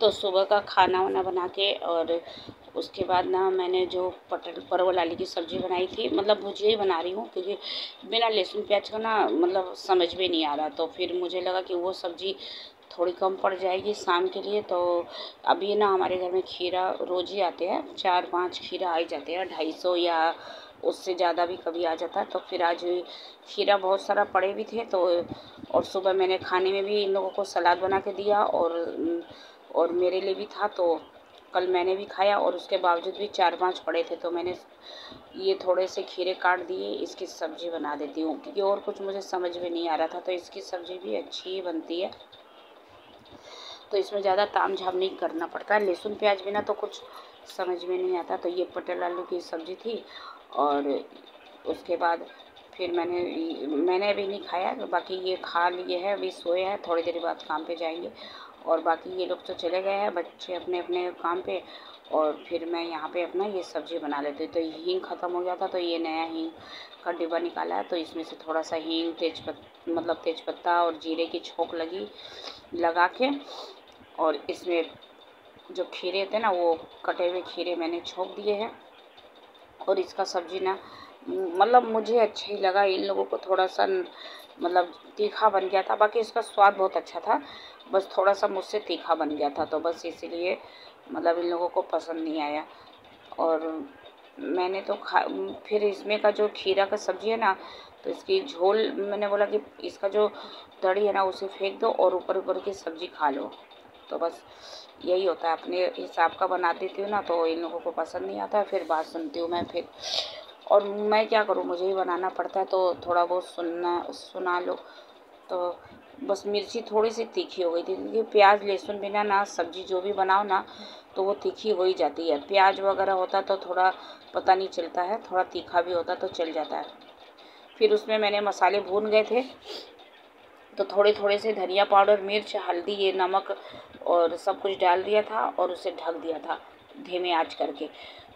तो सुबह का खाना वाना बना के और उसके बाद ना मैंने जो परवल आलू की सब्ज़ी बनाई थी, मतलब भुजिया ही बना रही हूँ क्योंकि बिना लहसुन प्याज का ना मतलब समझ में नहीं आ रहा। तो फिर मुझे लगा कि वो सब्ज़ी थोड़ी कम पड़ जाएगी शाम के लिए। तो अभी ना हमारे घर में खीरा रोज़ ही आते हैं, 4-5 खीरा आ ही जाते हैं, 250 या उससे ज़्यादा भी कभी आ जाता है। तो फिर आज खीरा बहुत सारा पड़े भी थे। तो और सुबह मैंने खाने में भी इन लोगों को सलाद बना के दिया और मेरे लिए भी था। तो कल मैंने भी खाया और उसके बावजूद भी 4-5 पड़े थे। तो मैंने ये थोड़े से खीरे काट दिए, इसकी सब्ज़ी बना देती हूँ क्योंकि और कुछ मुझे समझ में नहीं आ रहा था। तो इसकी सब्ज़ी भी अच्छी ही बनती है, तो इसमें ज़्यादा ताम झाम नहीं करना पड़ता है। लहसुन प्याज बिना तो कुछ समझ में नहीं आता। तो ये पटल आलू की सब्ज़ी थी और उसके बाद फिर मैंने अभी नहीं खाया, बाकी ये खा लिए है, अभी सोए हैं, थोड़ी देर बाद काम पे जाएंगे। और बाकी ये लोग तो चले गए हैं, बच्चे अपने अपने काम पे। और फिर मैं यहाँ पे अपना ये सब्ज़ी बना लेती हूँ। तो हींग ख़त्म हो गया था, तो ये नया हींग का डिब्बा निकाला है। तो इसमें से थोड़ा सा हींग, तेज़पत्ता और जीरे की छोंक लगा के, और इसमें जो खीरे थे ना, वो कटे हुए खीरे मैंने छोंक दिए हैं। और इसका सब्ज़ी ना मतलब मुझे अच्छा ही लगा। इन लोगों को थोड़ा सा मतलब तीखा बन गया था, बाकी इसका स्वाद बहुत अच्छा था, बस थोड़ा सा मुझसे तीखा बन गया था। तो बस इसीलिए मतलब इन लोगों को पसंद नहीं आया। और मैंने तो फिर इसमें का जो खीरा का सब्ज़ी है ना, तो इसकी झोल मैंने बोला कि इसका जो तड़ी है ना उसे फेंक दो और ऊपर ऊपर की सब्ज़ी खा लो। तो बस यही होता है, अपने हिसाब का बना देती हूँ ना, तो इन लोगों को पसंद नहीं आता है। फिर बात सुनती हूँ मैं फिर, और मैं क्या करूँ, मुझे ही बनाना पड़ता है, तो थोड़ा बहुत सुना लो। तो बस मिर्ची थोड़ी सी तीखी हो गई थी क्योंकि प्याज लहसुन बिना ना सब्ज़ी जो भी बनाओ ना तो वो तीखी हो ही जाती है। प्याज वगैरह होता तो थोड़ा पता नहीं चलता है, थोड़ा तीखा भी होता तो चल जाता है। फिर उसमें मैंने मसाले भून गए थे, तो थोड़े थोड़े से धनिया पाउडर, मिर्च, हल्दी, ये नमक और सब कुछ डाल दिया था और उसे ढक दिया था धीमे आंच करके।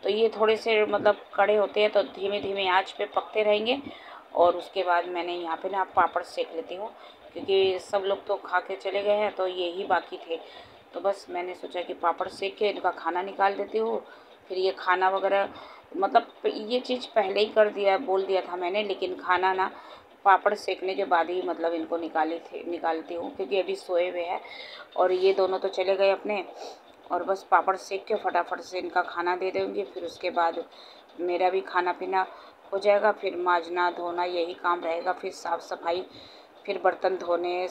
तो ये थोड़े से मतलब कड़े होते हैं, तो धीमे धीमे आंच पे पकते रहेंगे। और उसके बाद मैंने यहाँ पे ना पापड़ सेक लेती हूँ क्योंकि सब लोग तो खा के चले गए हैं, तो यही बाकी थे। तो बस मैंने सोचा कि पापड़ सेक के इनका खाना निकाल देती हूँ। फिर ये खाना वगैरह मतलब ये चीज़ पहले ही बोल दिया था मैंने, लेकिन खाना ना पापड़ सेकने के बाद ही मतलब इनको निकालती हूँ क्योंकि अभी सोए हुए हैं। और ये दोनों तो चले गए अपने, और बस पापड़ सेक के फटाफट से इनका खाना दे दूँगी। फिर उसके बाद मेरा भी खाना पीना हो जाएगा, फिर माजना धोना यही काम रहेगा, फिर साफ़ सफाई, फिर बर्तन धोने,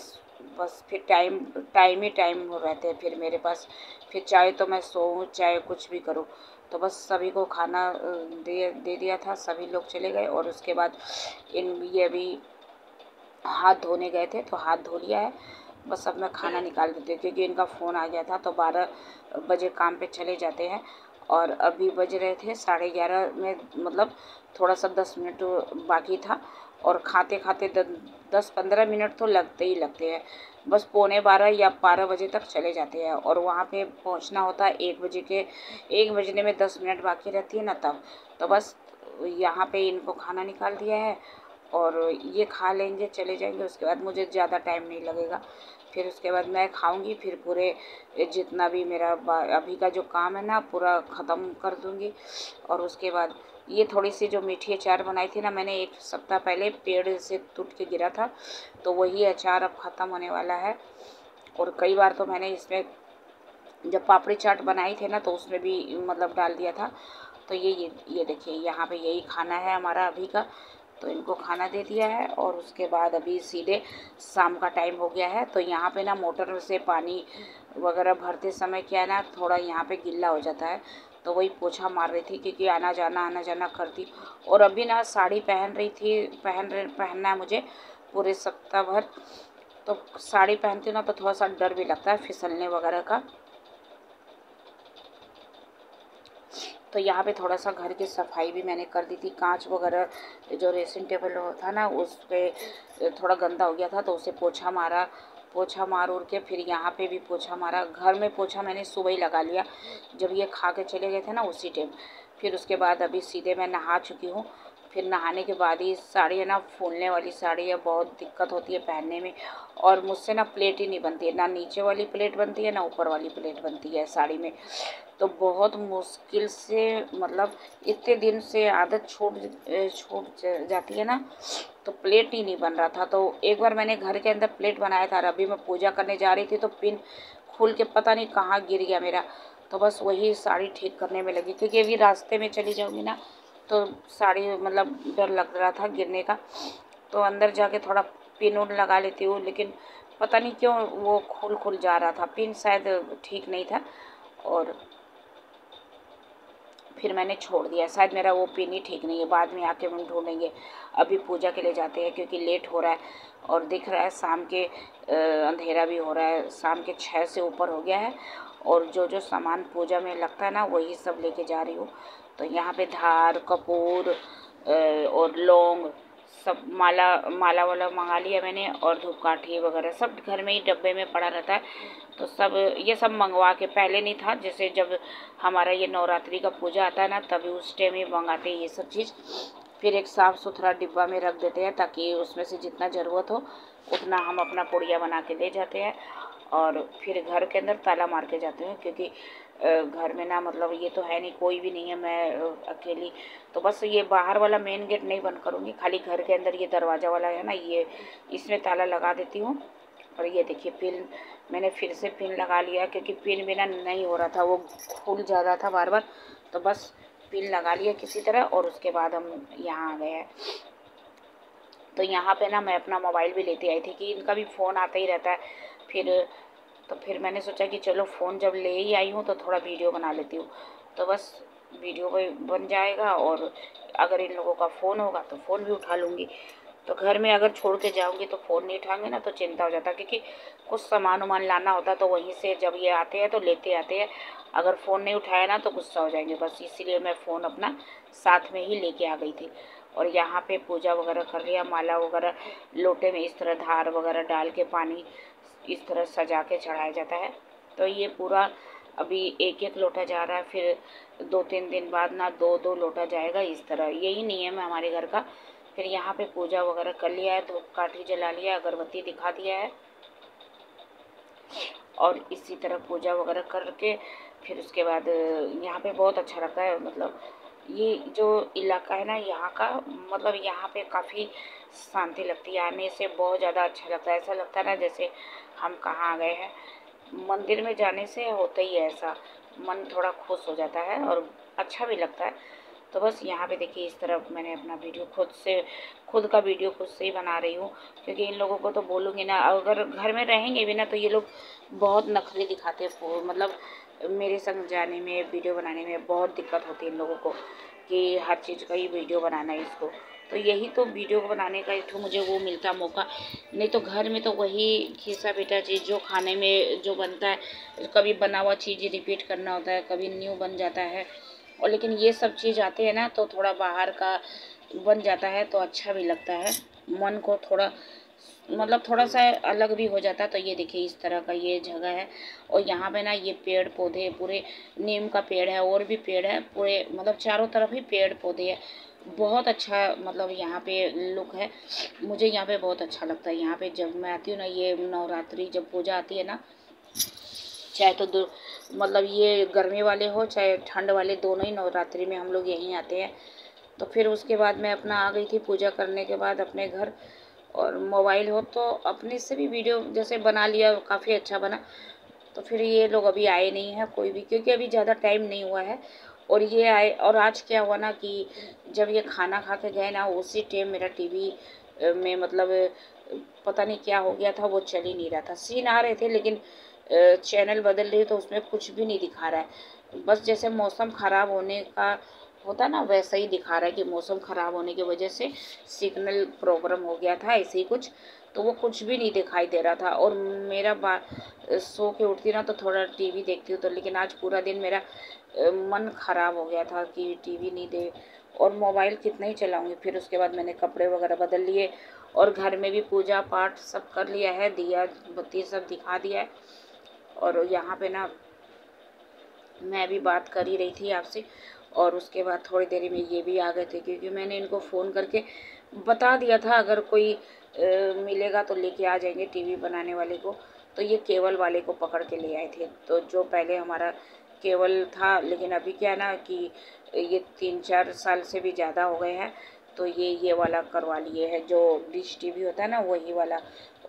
बस फिर टाइम ही टाइम हो रहते हैं फिर मेरे पास। फिर चाहे तो मैं सोऊं चाहे कुछ भी करूं। तो बस सभी को खाना दे दिया था, सभी लोग चले गए। और उसके बाद ये अभी हाथ धोने गए थे तो हाथ धो लिया है। बस अब मैं खाना निकाल देती हूँ क्योंकि इनका फ़ोन आ गया था, तो 12 बजे काम पे चले जाते हैं। और अभी बज रहे थे 11:30 में, मतलब थोड़ा सा 10 मिनट बाकी था। और खाते खाते 10-15 मिनट तो लगते ही लगते हैं। बस 11:45 या 12 बजे तक चले जाते हैं, और वहाँ पे पहुँचना होता है 1 बजने में 10 मिनट बाकी रहती है ना तब। तो बस यहाँ पे इनको खाना निकाल दिया है और ये खा लेंगे, चले जाएंगे। उसके बाद मुझे ज़्यादा टाइम नहीं लगेगा। फिर उसके बाद मैं खाऊंगी, फिर पूरे जितना भी मेरा अभी का जो काम है ना पूरा ख़त्म कर दूंगी। और उसके बाद ये थोड़ी सी जो मीठी अचार बनाई थी ना मैंने 1 सप्ताह पहले, पेड़ से टूट के गिरा था, तो वही अचार अब ख़त्म होने वाला है। और कई बार तो मैंने इसमें जब पापड़ी चाट बनाई थे ना तो उसमें भी मतलब डाल दिया था। तो ये देखिए यहाँ पे यही खाना है हमारा अभी का। तो इनको खाना दे दिया है और उसके बाद अभी सीधे शाम का टाइम हो गया है। तो यहाँ पे ना मोटर से पानी वगैरह भरते समय क्या है ना थोड़ा यहाँ पे गिल्ला हो जाता है, तो वही पोछा मार रही थी क्योंकि आना जाना करती। और अभी ना साड़ी पहन रही थी, पहनना है मुझे पूरे सप्ताह भर। तो साड़ी पहनती हूँ ना तो थोड़ा सा डर भी लगता है फिसलने वगैरह का। तो यहाँ पे थोड़ा सा घर की सफाई भी मैंने कर दी थी। कांच वगैरह जो ड्रेसिंग टेबल था ना उस पर थोड़ा गंदा हो गया था, तो उसे पोछा मार उड़ के फिर यहाँ पे भी पोछा मारा। घर में पोछा मैंने सुबह ही लगा लिया जब ये खा के चले गए थे ना उसी टाइम। फिर उसके बाद अभी सीधे मैं नहा चुकी हूँ फिर नहाने के बाद ही साड़ी है ना, फूलने वाली साड़ी है, बहुत दिक्कत होती है पहनने में। और मुझसे ना प्लेट ही नहीं बनती है, ना नीचे वाली प्लेट बनती है ना ऊपर वाली प्लेट बनती है साड़ी में। तो बहुत मुश्किल से, मतलब इतने दिन से आदत छूट जाती है ना, तो प्लेट ही नहीं बन रहा था। तो एक बार मैंने घर के अंदर प्लेट बनाया था, अभी मैं पूजा करने जा रही थी तो पिन खुल के पता नहीं कहाँ गिर गया मेरा। तो बस वही साड़ी ठीक करने में लगी, क्योंकि अभी रास्ते में चली जाऊँगी ना तो साड़ी मतलब डर लग रहा था गिरने का। तो अंदर जाके थोड़ा पिन उन लगा लेती हूँ, लेकिन पता नहीं क्यों वो खुल जा रहा था, पिन शायद ठीक नहीं था और फिर मैंने छोड़ दिया। शायद मेरा वो पिन ही ठीक नहीं है, बाद में आके हम ढूंढेंगे। अभी पूजा के लिए जाते हैं क्योंकि लेट हो रहा है और दिख रहा है शाम के अंधेरा भी हो रहा है, शाम के 6 से ऊपर हो गया है। और जो जो सामान पूजा में लगता है ना वही सब लेके जा रही हूँ। तो यहाँ पे धार, कपूर और लौंग, सब माला माला वाला मंगा लिया मैंने, और धूपकाठी वगैरह सब घर में ही डब्बे में पड़ा रहता है। तो सब ये सब मंगवा के, पहले नहीं था, जैसे जब हमारा ये नवरात्रि का पूजा आता है ना तभी उस टाइम ही मंगाते हैं ये सब चीज़। फिर एक साफ़ सुथरा डिब्बा में रख देते हैं ताकि उसमें से जितना ज़रूरत हो उतना हम अपना पुड़िया बना के ले जाते हैं। और फिर घर के अंदर ताला मार के जाते हैं, क्योंकि घर में ना, मतलब ये तो है नहीं, कोई भी नहीं है, मैं अकेली। तो बस ये बाहर वाला मेन गेट नहीं बंद करूँगी, खाली घर के अंदर ये दरवाज़ा वाला है ना, ये इसमें ताला लगा देती हूँ। और ये देखिए पिन मैंने फिर से पिन लगा लिया, क्योंकि पिन बिना नहीं हो रहा था, वो खुल जा रहा था बार बार। तो बस पिन लगा लिया किसी तरह, और उसके बाद हम यहाँ आ गए हैं। तो यहाँ पे ना मैं अपना मोबाइल भी लेती आई थी कि इनका भी फ़ोन आता ही रहता है। फिर मैंने सोचा कि चलो फ़ोन जब ले ही आई हूँ तो थोड़ा वीडियो बना लेती हूँ। तो बस वीडियो बन जाएगा, और अगर इन लोगों का फ़ोन होगा तो फ़ोन भी उठा लूँगी। तो घर में अगर छोड़ के जाऊँगी तो फ़ोन नहीं उठाएंगे ना तो चिंता हो जाता है, क्योंकि कुछ सामान वामान लाना होता है तो वहीं से जब ये आते हैं तो लेते आते हैं। अगर फ़ोन नहीं उठाया ना तो गुस्सा हो जाएंगे, बस इसीलिए मैं फ़ोन अपना साथ में ही लेके आ गई थी। और यहाँ पे पूजा वगैरह कर लिया, माला वगैरह लोटे में इस तरह धार वगैरह डाल के पानी इस तरह सजा के चढ़ाया जाता है। तो ये पूरा अभी एक एक लोटा जा रहा है, फिर 2-3 दिन बाद ना 2-2 लोटा जाएगा, इस तरह यही नियम है हमारे घर का। फिर यहाँ पे पूजा वगैरह कर लिया है, धूपकाठी जला लिया, अगरबत्ती दिखा दिया है, और इसी तरह पूजा वगैरह करके फिर उसके बाद यहाँ पे बहुत अच्छा लगता है। मतलब ये जो इलाका है ना यहाँ का, मतलब यहाँ पे काफ़ी शांति लगती है, आने से बहुत ज़्यादा अच्छा लगता है। ऐसा लगता है ना जैसे हम कहाँ आ गए हैं। मंदिर में जाने से होता ही है ऐसा, मन थोड़ा खुश हो जाता है और अच्छा भी लगता है। तो बस यहाँ पे देखिए इस तरह मैंने अपना वीडियो खुद का वीडियो खुद से ही बना रही हूँ, क्योंकि इन लोगों को तो बोलूँगी ना, अगर घर में रहेंगे भी ना तो ये लोग बहुत नखरे दिखाते हैं। मतलब मेरे संग जाने में, वीडियो बनाने में बहुत दिक्कत होती है इन लोगों को कि हर चीज़ का ही वीडियो बनाना है इसको। तो यही तो वीडियो बनाने का एक तो मुझे वो मिलता मौका, नहीं तो घर में तो वही खिस्सा पिटा चीज़ जो खाने में जो बनता है, कभी बना हुआ चीज़ रिपीट करना होता है, कभी न्यू बन जाता है। और लेकिन ये सब चीज़ आते हैं ना तो थोड़ा बाहर का बन जाता है तो अच्छा भी लगता है, मन को थोड़ा मतलब थोड़ा सा अलग भी हो जाता है। तो ये देखिए इस तरह का ये जगह है, और यहाँ पे ना ये पेड़ पौधे पूरे, नीम का पेड़ है और भी पेड़ है पूरे, मतलब चारों तरफ ही पेड़ पौधे है। बहुत अच्छा मतलब यहाँ पे लुक है, मुझे यहाँ पे बहुत अच्छा लगता है। यहाँ पे जब मैं आती हूँ ना, ये नवरात्रि जब पूजा आती है ना, चाहे तो मतलब ये गर्मी वाले हो चाहे ठंड वाले, दोनों ही नवरात्रि में हम लोग यहीं आते हैं। तो फिर उसके बाद मैं अपना आ गई थी पूजा करने के बाद अपने घर, और मोबाइल हो तो अपने से भी वीडियो जैसे बना लिया, काफ़ी अच्छा बना। तो फिर ये लोग अभी आए नहीं हैं कोई भी, क्योंकि अभी ज़्यादा टाइम नहीं हुआ है। और ये आए, और आज क्या हुआ ना कि जब ये खाना खा के गए ना उसी टाइम मेरा टीवी में मतलब पता नहीं क्या हो गया था, वो चल ही नहीं रहा था। सीन आ रहे थे लेकिन चैनल बदल रही तो उसमें कुछ भी नहीं दिखा रहा है। बस जैसे मौसम ख़राब होने का होता ना वैसा ही दिखा रहा है कि मौसम ख़राब होने की वजह से सिग्नल प्रॉब्लम हो गया था, ऐसे ही कुछ। तो वो कुछ भी नहीं दिखाई दे रहा था। और मेरा सो के उठती ना तो थोड़ा टीवी देखती हूँ, तो लेकिन आज पूरा दिन मेरा मन ख़राब हो गया था कि टीवी नहीं दे, और मोबाइल कितना ही चलाऊँगी। फिर उसके बाद मैंने कपड़े वगैरह बदल लिए, और घर में भी पूजा पाठ सब कर लिया है, दिया बत्ती सब दिखा दिया है। और यहाँ पे ना मैं भी बात कर ही रही थी आपसे, और उसके बाद थोड़ी देरी में ये भी आ गए थे, क्योंकि मैंने इनको फ़ोन करके बता दिया था अगर कोई मिलेगा तो लेके आ जाएंगे टीवी बनाने वाले को। तो ये केबल वाले को पकड़ के ले आए थे। तो जो पहले हमारा केबल था, लेकिन अभी क्या है ना कि ये 3-4 साल से भी ज़्यादा हो गए हैं, तो ये वाला करवा लिए है जो डिश टीवी होता है ना, वही वाला।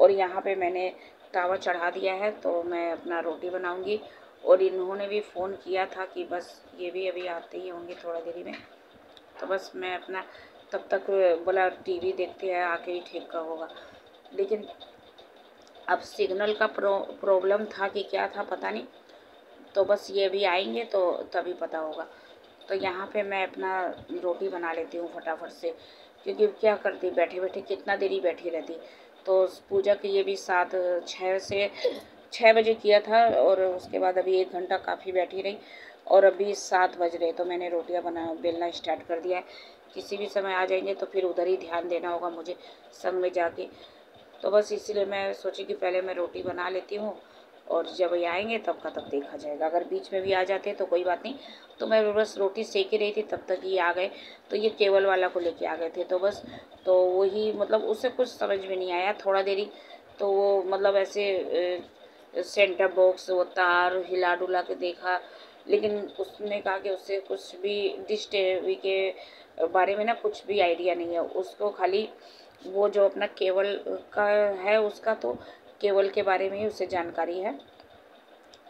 और यहाँ पे मैंने तावा चढ़ा दिया है, तो मैं अपना रोटी बनाऊंगी। और इन्होंने भी फ़ोन किया था कि बस ये भी अभी आते ही होंगे थोड़ा देरी में, तो बस मैं अपना तब तक बोला टीवी देखते हैं, आके ही ठीक का होगा। लेकिन अब सिग्नल का प्रॉब्लम था कि क्या था पता नहीं, तो बस ये भी आएंगे तो तभी पता होगा। तो यहाँ पे मैं अपना रोटी बना लेती हूँ फटाफट से, क्योंकि क्या करती बैठे बैठे कितना देरी बैठी रहती। तो पूजा के ये भी 6 बजे किया था, और उसके बाद अभी 1 घंटा काफ़ी बैठी रही, और अभी 7 बज रहे, तो मैंने रोटियाँ बेलना स्टार्ट कर दिया है। किसी भी समय आ जाएंगे तो फिर उधर ही ध्यान देना होगा मुझे संग में जाके। तो बस इसीलिए मैं सोची कि पहले मैं रोटी बना लेती हूँ, और जब ये आएंगे तब का तब देखा जाएगा। अगर बीच में भी आ जाते तो कोई बात नहीं, तो मैं बस रोटी सेक ही रही थी तब तक ये आ गए। तो ये केबल वाला को लेके आ गए थे, तो बस तो वही मतलब उससे कुछ समझ में नहीं आया थोड़ा देरी। तो वो मतलब ऐसे सेंटर बॉक्स वो तार हिला डुला के देखा, लेकिन उसने कहा कि उससे कुछ भी डिश टीवी के बारे में ना कुछ भी आइडिया नहीं है उसको। खाली वो जो अपना केबल का है उसका, तो केबल के बारे में ही उसे जानकारी है।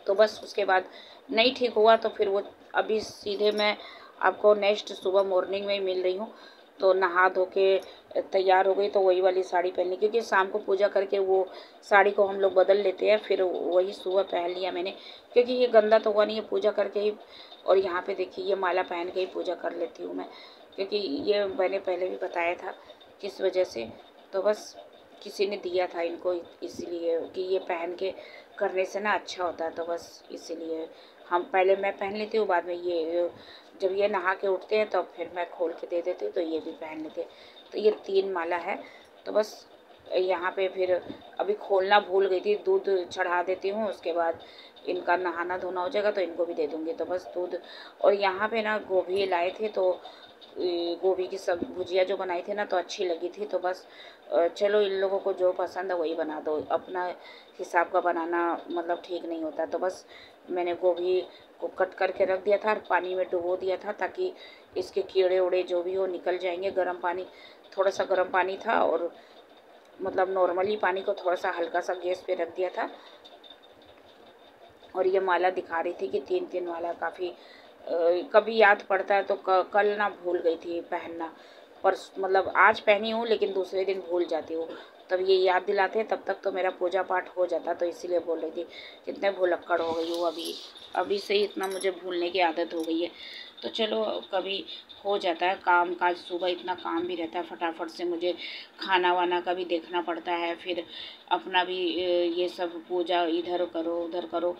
तो बस उसके बाद नहीं ठीक हुआ, तो फिर वो अभी सीधे मैं आपको नेक्स्ट सुबह मॉर्निंग में ही मिल रही हूँ। तो नहा धो के तैयार हो गई, तो वही वाली साड़ी पहनी, क्योंकि शाम को पूजा करके वो साड़ी को हम लोग बदल लेते हैं, फिर वही सुबह पहन लिया मैंने, क्योंकि ये गंदा तो हुआ नहीं है पूजा करके ही। और यहाँ पे देखिए ये माला पहन के ही पूजा कर लेती हूँ मैं, क्योंकि ये मैंने पहले भी बताया था किस वजह से। तो बस किसी ने दिया था इनको, इसीलिए कि ये पहन के करने से ना अच्छा होता है, तो बस इसीलिए हम पहले मैं पहन लेती हूँ, बाद में ये जब ये नहा के उठते हैं तो फिर मैं खोल के दे देती हूँ, तो ये भी पहन लेते हैं। तो ये 3 माला है। तो बस यहाँ पे फिर अभी खोलना भूल गई थी, दूध चढ़ा देती हूँ, उसके बाद इनका नहाना धोना हो जाएगा तो इनको भी दे दूँगी। तो बस दूध, और यहाँ पे ना गोभी लाए थे, तो गोभी की सब भुजिया जो बनाई थी ना तो अच्छी लगी थी। तो बस चलो इन लोगों को जो पसंद है वही बना दो, अपना हिसाब का बनाना मतलब ठीक नहीं होता। तो बस मैंने गोभी को कट करके रख दिया था और पानी में डुबो दिया था, ताकि इसके कीड़े उड़े जो भी हो निकल जाएंगे। गर्म पानी, थोड़ा सा गर्म पानी था, और मतलब नॉर्मली पानी को थोड़ा सा हल्का सा गैस पे रख दिया था। और ये माला दिखा रही थी कि 3-3 माला काफ़ी कभी याद पड़ता है। तो कल ना भूल गई थी पहनना, पर मतलब आज पहनी हूँ लेकिन दूसरे दिन भूल जाती हूँ। तब ये याद दिलाते हैं, तब तक तो मेरा पूजा पाठ हो जाता, तो इसीलिए बोल रही थी कितने भुलक्कड़ हो गई हूँ अभी से ही इतना मुझे भूलने की आदत हो गई है। तो चलो कभी हो जाता है काम काज, सुबह इतना काम भी रहता है, फटाफट से मुझे खाना वाना का भी देखना पड़ता है, फिर अपना भी ये सब पूजा इधर करो उधर करो,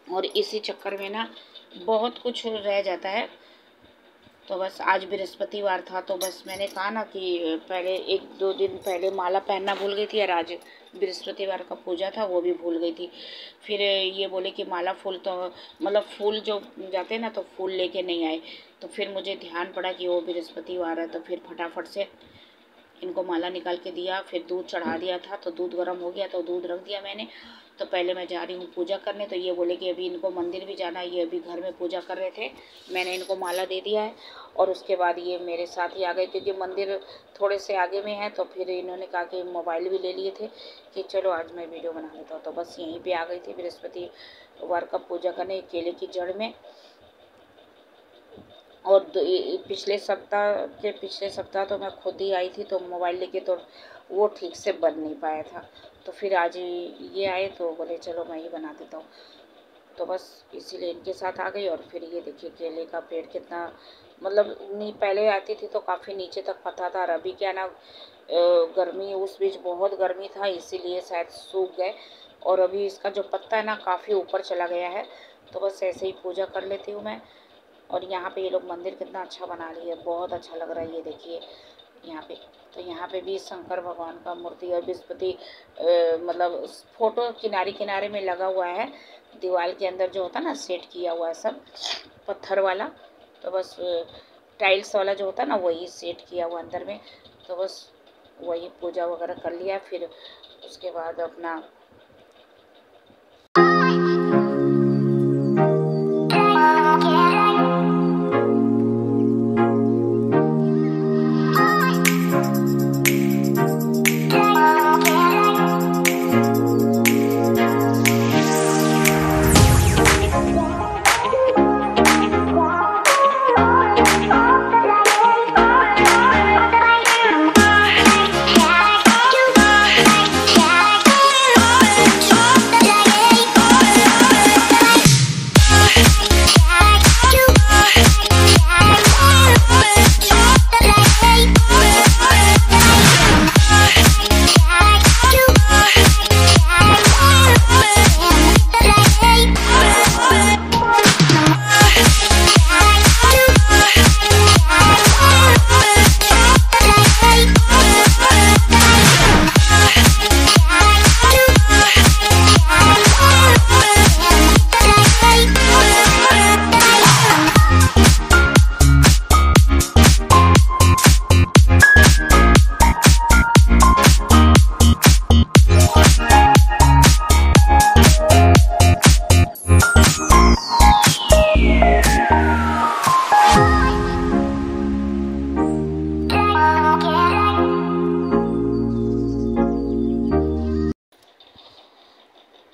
और इसी चक्कर में ना बहुत कुछ रह जाता है। तो बस आज बृहस्पतिवार था, तो बस मैंने कहा ना कि पहले 1-2 दिन पहले माला पहनना भूल गई थी, और आज बृहस्पतिवार का पूजा था वो भी भूल गई थी। फिर ये बोले कि माला फूल तो मतलब फूल जो जाते हैं ना, तो फूल लेके नहीं आए। तो फिर मुझे ध्यान पड़ा कि वो बृहस्पतिवार है, तो फिर फटाफट से इनको माला निकाल के दिया, फिर दूध चढ़ा दिया था, तो दूध गर्म हो गया तो दूध रख दिया मैंने। तो पहले मैं जा रही हूँ पूजा करने, तो ये बोले कि अभी इनको मंदिर भी जाना है, ये अभी घर में पूजा कर रहे थे, मैंने इनको माला दे दिया है। और उसके बाद ये मेरे साथ ही आ गए, क्योंकि मंदिर थोड़े से आगे में है। तो फिर इन्होंने कहा कि मोबाइल भी ले लिए थे कि चलो आज मैं वीडियो बना लेता हूँ। तो बस यहीं पर आ गई थी बृहस्पतिवार का पूजा करने, केले की जड़ में। और पिछले सप्ताह तो मैं खुद ही आई थी, तो मोबाइल लेके, तो वो ठीक से बन नहीं पाया था। तो फिर आज ये आए तो बोले चलो मैं ही बना देता हूँ। तो बस इसीलिए इनके साथ आ गई। और फिर ये देखिए केले का पेड़ कितना मतलब नहीं, पहले आती थी तो काफ़ी नीचे तक पता था, और अभी क्या ना गर्मी, उस बीच बहुत गर्मी था इसीलिए शायद सूख गए। और अभी इसका जो पत्ता है ना काफ़ी ऊपर चला गया है। तो बस ऐसे ही पूजा कर लेती हूँ मैं। और यहाँ पे ये लोग मंदिर कितना अच्छा बना लिए, बहुत अच्छा लग रहा है। ये देखिए यहाँ पे। तो यहाँ पे भी शंकर भगवान का मूर्ति और बृहस्पति मतलब फोटो किनारे किनारे में लगा हुआ है। दीवार के अंदर जो होता है ना सेट किया हुआ है सब पत्थर वाला, तो बस टाइल्स वाला जो होता है ना वही सेट किया हुआ अंदर में। तो बस वही पूजा वगैरह कर लिया, फिर उसके बाद अपना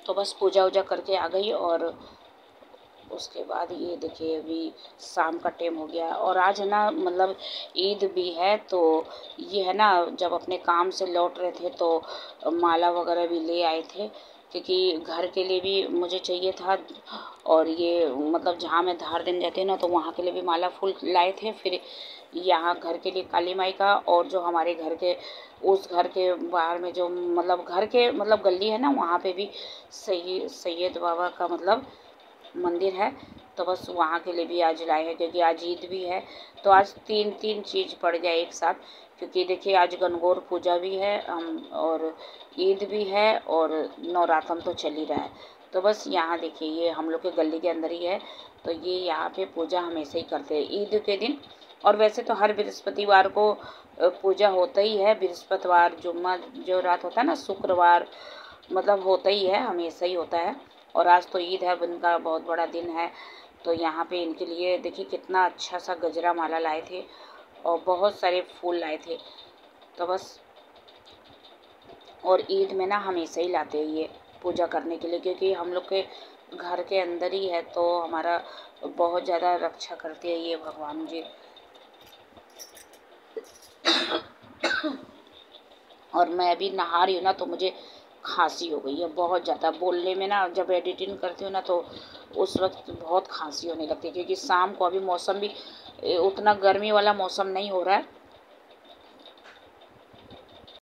तो बस पूजा वूजा करके आ गई। और उसके बाद ये देखिए अभी शाम का टाइम हो गया और आज है ना मतलब ईद भी है। तो ये है ना जब अपने काम से लौट रहे थे तो माला वगैरह भी ले आए थे, क्योंकि घर के लिए भी मुझे चाहिए था। और ये मतलब जहाँ मैं धार देने जाती हूँ ना तो वहाँ के लिए भी माला फूल लाए थे। फिर यहाँ घर के लिए काली माई का, और जो हमारे घर के उस घर के बाहर में जो मतलब घर के मतलब गली है ना वहाँ पे भी सैयद बाबा का मतलब मंदिर है। तो बस वहाँ के लिए भी आज लाए हैं, क्योंकि आज ईद भी है। तो आज तीन चीज़ पड़ गया एक साथ, क्योंकि देखिए आज गणगौर पूजा भी है और ईद भी है और नवरात्र तो चल ही रहा है। तो बस यहाँ देखिए ये हम लोग के गली के अंदर ही है। तो ये यहाँ पे पूजा हमेशा ही करते हैं ईद के दिन। और वैसे तो हर बृहस्पतिवार को पूजा होता ही है। बृहस्पतिवार जुम्मा जो रात होता है ना शुक्रवार मतलब होता ही है, हमेशा ही होता है। और आज तो ईद है, इनका बहुत बड़ा दिन है। तो यहाँ पे इनके लिए देखिए कितना अच्छा सा गजरा माला लाए थे और बहुत सारे फूल लाए थे। तो बस और ईद में ना हमेशा ही लाते हैं ये पूजा करने के लिए, क्योंकि हम लोग के घर के अंदर ही है तो हमारा बहुत ज़्यादा रक्षा करते हैं ये भगवान जी। और मैं अभी नहा रही हूँ ना तो मुझे खांसी हो गई है बहुत ज़्यादा बोलने में ना। जब एडिटिंग करती हूँ ना तो उस वक्त बहुत खांसी होने लगती है, क्योंकि शाम को अभी मौसम भी उतना गर्मी वाला मौसम नहीं हो रहा है।